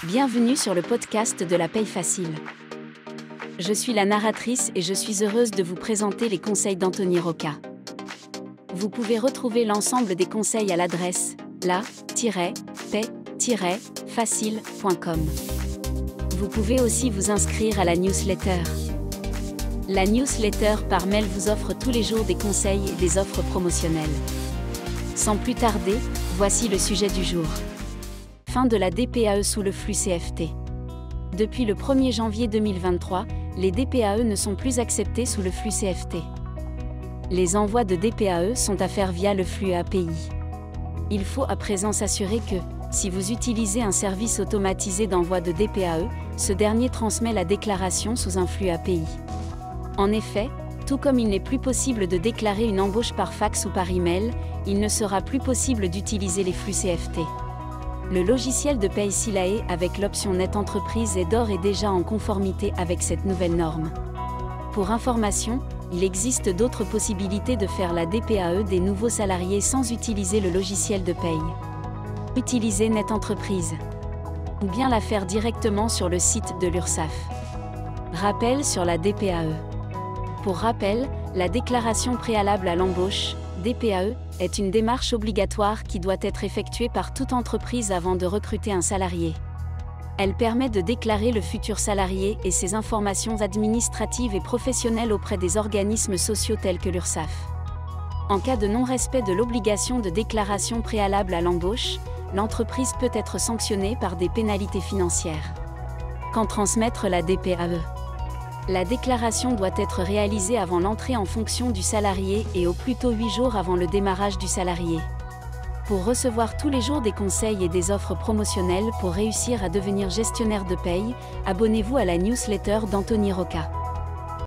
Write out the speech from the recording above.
Bienvenue sur le podcast de la paye facile. Je suis la narratrice et je suis heureuse de vous présenter les conseils d'Anthony Rocca. Vous pouvez retrouver l'ensemble des conseils à l'adresse la-paye-facile.com. Vous pouvez aussi vous inscrire à la newsletter. La newsletter par mail vous offre tous les jours des conseils et des offres promotionnelles. Sans plus tarder, voici le sujet du jour. Fin de la DPAE sous le flux CFT. Depuis le 1er janvier 2023, les DPAE ne sont plus acceptés sous le flux CFT. Les envois de DPAE sont à faire via le flux API. Il faut à présent s'assurer que, si vous utilisez un service automatisé d'envoi de DPAE, ce dernier transmet la déclaration sous un flux API. En effet, tout comme il n'est plus possible de déclarer une embauche par fax ou par email, il ne sera plus possible d'utiliser les flux CFT. Le logiciel de paye Silae avec l'option Net Entreprise est d'ores et déjà en conformité avec cette nouvelle norme. Pour information, il existe d'autres possibilités de faire la DPAE des nouveaux salariés sans utiliser le logiciel de paye. Utilisez Net Entreprise. Ou bien la faire directement sur le site de l'URSSAF. Rappel sur la DPAE. Pour rappel, la déclaration préalable à l'embauche, DPAE, est une démarche obligatoire qui doit être effectuée par toute entreprise avant de recruter un salarié. Elle permet de déclarer le futur salarié et ses informations administratives et professionnelles auprès des organismes sociaux tels que l'URSSAF. En cas de non-respect de l'obligation de déclaration préalable à l'embauche, l'entreprise peut être sanctionnée par des pénalités financières. Quand transmettre la DPAE ? La déclaration doit être réalisée avant l'entrée en fonction du salarié et au plus tôt 8 jours avant le démarrage du salarié. Pour recevoir tous les jours des conseils et des offres promotionnelles pour réussir à devenir gestionnaire de paye, abonnez-vous à la newsletter d'Anthony Rocca.